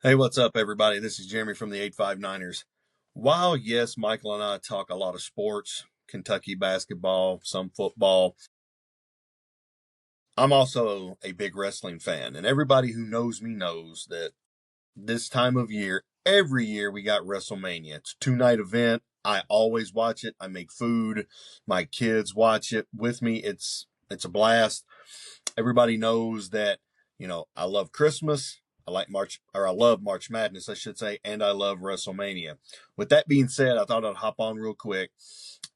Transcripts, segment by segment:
Hey, what's up, everybody? This is Jeremy from the 859ers. While, yes, Michael and I talk a lot of sports, Kentucky basketball, some football, I'm also a big wrestling fan. And everybody who knows me knows that this time of year, every year we got WrestleMania. It's a two-night event. I always watch it. I make food. My kids watch it with me. It's a blast. Everybody knows that, I love Christmas. I love March Madness, I should say, and I love WrestleMania. With that being said, I thought I'd hop on real quick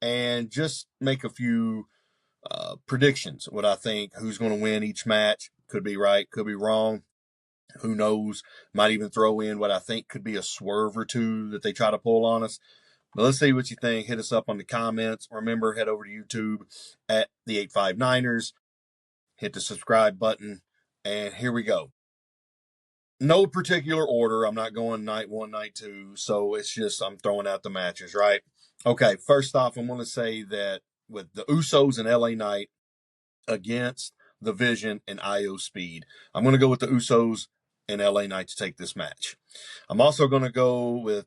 and just make a few predictions. What I think, who's going to win each match. Could be right, could be wrong. Who knows? Might even throw in what I think could be a swerve or two that they try to pull on us. But let's see what you think. Hit us up on the comments. Remember, head over to YouTube at the 859ers. Hit the subscribe button. And here we go. No particular order. I'm not going night one, night two. So it's just I'm throwing out the matches, right? Okay, first off, I'm going to say that with the Usos and LA Knight against the Vision and IO Speed, I'm going to go with the Usos and LA Knight to take this match. I'm also going to go with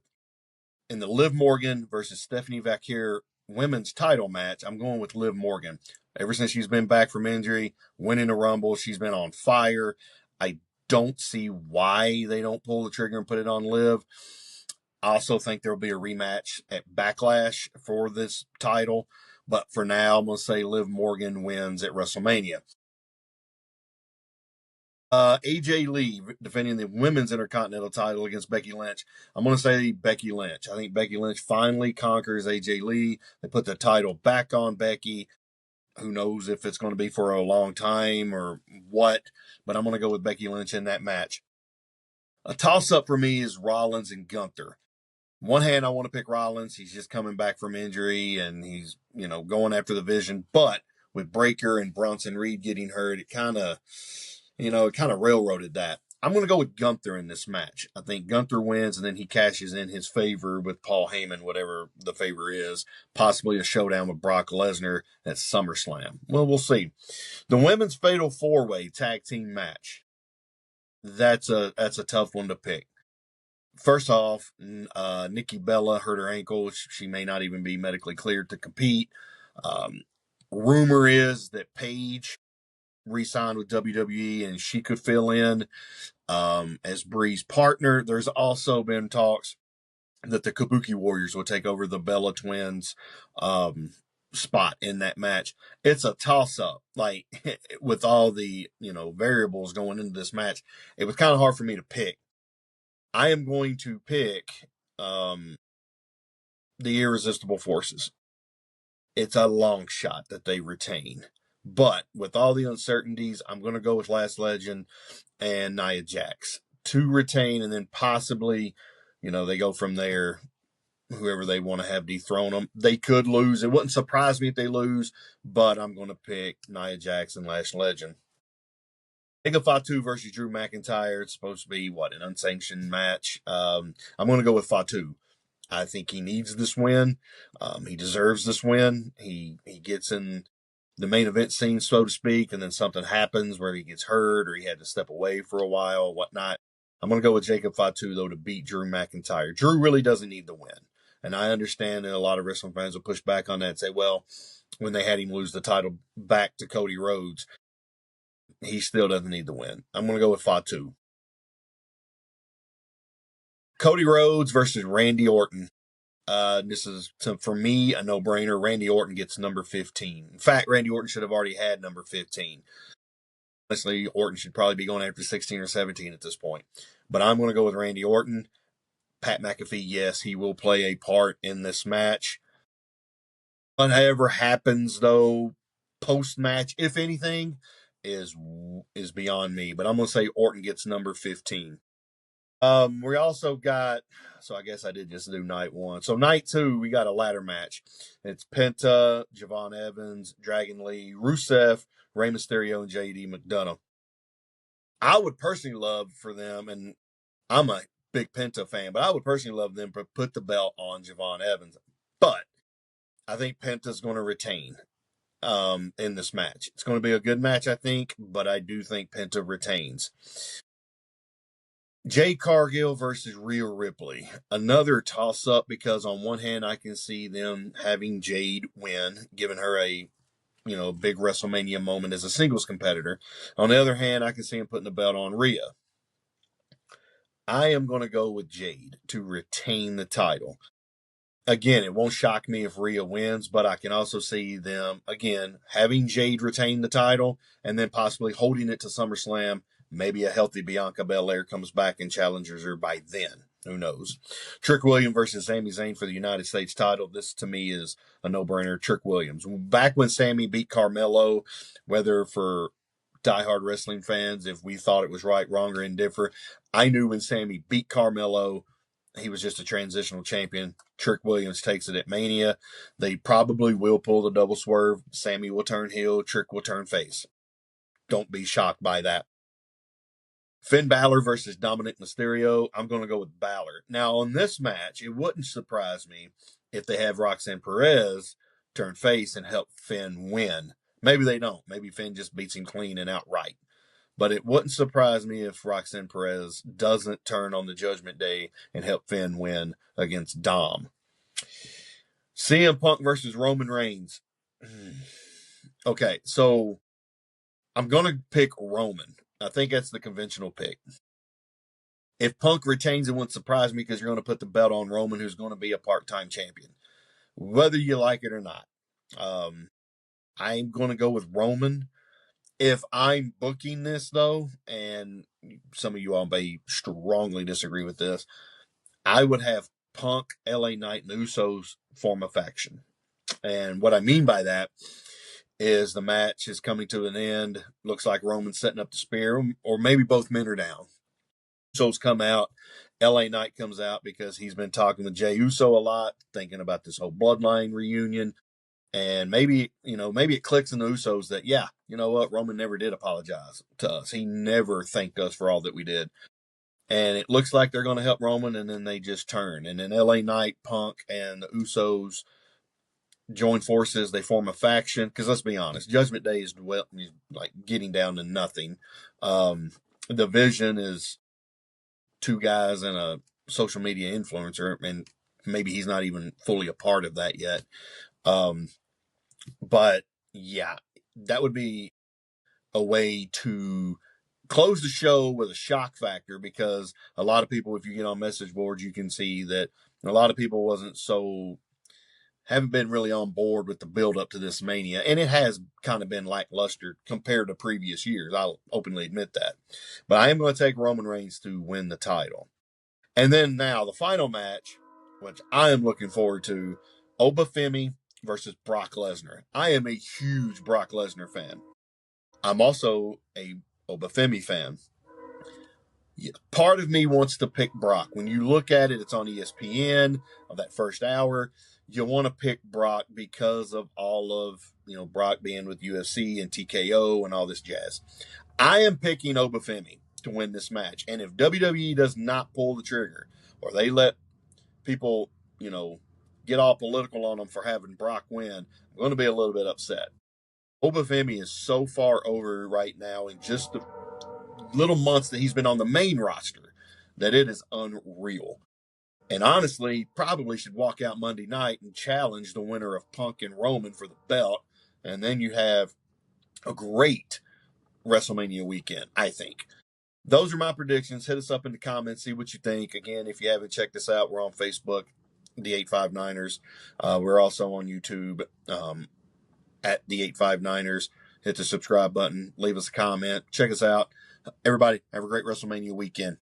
in the Liv Morgan versus Stephanie Vaquer women's title match. I'm going with Liv Morgan. Ever since she's been back from injury, winning a Rumble, she's been on fire. I don't see why they don't pull the trigger and put it on Liv. I also think there will be a rematch at Backlash for this title. But for now, I'm going to say Liv Morgan wins at WrestleMania. AJ Lee defending the women's intercontinental title against Becky Lynch. I'm going to say Becky Lynch. I think Becky Lynch finally conquers AJ Lee. They put the title back on Becky. Who knows if it's going to be for a long time or what, but I'm going to go with Becky Lynch in that match. A toss-up for me is Rollins and Gunther. On one hand, I want to pick Rollins. He's just coming back from injury and he's, going after the Vision. But with Breaker and Bronson Reed getting hurt, it kind of railroaded that. I'm going to go with Gunther in this match. I think Gunther wins, and then he cashes in his favor with Paul Heyman, whatever the favor is, possibly a showdown with Brock Lesnar at SummerSlam. Well, we'll see. The women's fatal four-way tag team match. That's a tough one to pick. First off, Nikki Bella hurt her ankle. She may not even be medically cleared to compete. Um, Rumor is that Paige re-signed with WWE and she could fill in as Bree's partner. There's also been talks that the Kabuki Warriors will take over the Bella Twins spot in that match. It's a toss-up. Like, with all the, variables going into this match, it was kind of hard for me to pick. I am going to pick the Irresistible Forces. It's a long shot that they retain. But with all the uncertainties, I'm going to go with Last Legend and Nia Jax to retain, and then possibly, they go from there. Whoever they want to have dethrone them, they could lose. It wouldn't surprise me if they lose, but I'm going to pick Nia Jax and Last Legend. Mega Fatu versus Drew McIntyre. It's supposed to be an unsanctioned match. I'm going to go with Fatu. I think he needs this win. He deserves this win. He gets in the main event scene, so to speak, and then something happens where he gets hurt or he had to step away for a while or whatnot. I'm going to go with Jacob Fatu, though, to beat Drew McIntyre. Drew really doesn't need the win. And I understand that a lot of wrestling fans will push back on that and say, well, when they had him lose the title back to Cody Rhodes, he still doesn't need the win. I'm going to go with Fatu. Cody Rhodes versus Randy Orton. This is, for me, a no-brainer. Randy Orton gets number 15. In fact, Randy Orton should have already had number 15. Honestly, Orton should probably be going after 16 or 17 at this point. But I'm going to go with Randy Orton. Pat McAfee, yes, he will play a part in this match. Whatever happens, though, post-match, if anything, is beyond me. But I'm going to say Orton gets number 15. We also got, so I guess I did just do night one. So night two, we got a ladder match. It's Penta, Javon Evans, Dragon Lee, Rusev, Rey Mysterio, and JD McDonough. I would personally love for them, and I'm a big Penta fan, but I would personally love them to put the belt on Javon Evans. But I think Penta's going to retain in this match. It's going to be a good match, I think, but I do think Penta retains. Jade Cargill versus Rhea Ripley. Another toss-up because on one hand I can see them having Jade win, giving her a big WrestleMania moment as a singles competitor. On the other hand, I can see him putting the belt on Rhea. I am going to go with Jade to retain the title. Again, it won't shock me if Rhea wins, but I can also see them, again, having Jade retain the title and then possibly holding it to SummerSlam. Maybe a healthy Bianca Belair comes back and challenges her by then. Who knows? Trick Williams versus Sami Zayn for the United States title. This, to me, is a no-brainer. Trick Williams. Back when Sami beat Carmelo, whether for diehard wrestling fans, if we thought it was right, wrong, or indifferent, I knew when Sami beat Carmelo, he was just a transitional champion. Trick Williams takes it at Mania. They probably will pull the double swerve. Sami will turn heel. Trick will turn face. Don't be shocked by that. Finn Balor versus Dominic Mysterio. I'm going to go with Balor. Now, on this match, it wouldn't surprise me if they have Roxanne Perez turn face and help Finn win. Maybe they don't. Maybe Finn just beats him clean and outright. But it wouldn't surprise me if Roxanne Perez doesn't turn on the Judgment Day and help Finn win against Dom. CM Punk versus Roman Reigns. Okay, so I'm going to pick Roman. I think that's the conventional pick. If Punk retains, it wouldn't surprise me because you're going to put the belt on Roman, who's going to be a part-time champion, whether you like it or not. I'm going to go with Roman. If I'm booking this, though, and some of you all may strongly disagree with this, I would have Punk, LA Knight, and the Usos form a faction. And what I mean by that is the match is coming to an end. Looks like Roman's setting up the spear, or maybe both men are down. Usos come out. LA Knight comes out because he's been talking with Jey Uso a lot, thinking about this whole bloodline reunion. And maybe it clicks in the Usos that, yeah, you know what? Roman never did apologize to us. He never thanked us for all that we did. And it looks like they're going to help Roman, and then they just turn. And then LA Knight, Punk, and the Usos join forces. They form a faction. Because let's be honest, Judgment Day is like getting down to nothing. The Vision is two guys and a social media influencer, and maybe he's not even fully a part of that yet. But yeah, that would be a way to close the show with a shock factor, because a lot of people, if you get on message boards, you can see that a lot of people haven't been really on board with the build up to this Mania. And it has kind of been lackluster compared to previous years. I'll openly admit that. But I am going to take Roman Reigns to win the title. And then now the final match, which I am looking forward to, Obafemi versus Brock Lesnar. I am a huge Brock Lesnar fan. I'm also a Obafemi fan. Part of me wants to pick Brock. When you look at it, it's on ESPN of that first hour. You want to pick Brock because of all of, Brock being with UFC and TKO and all this jazz. I am picking Obafemi to win this match. And if WWE does not pull the trigger, or they let people, get all political on them for having Brock win, I'm going to be a little bit upset. Obafemi is so far over right now in just the little months that he's been on the main roster that it is unreal. And honestly, probably should walk out Monday night and challenge the winner of Punk and Roman for the belt. And then you have a great WrestleMania weekend, I think. Those are my predictions. Hit us up in the comments, see what you think. Again, if you haven't checked us out, we're on Facebook, the 859ers. We're also on YouTube at the 859ers. Hit the subscribe button, leave us a comment, check us out. Everybody, have a great WrestleMania weekend.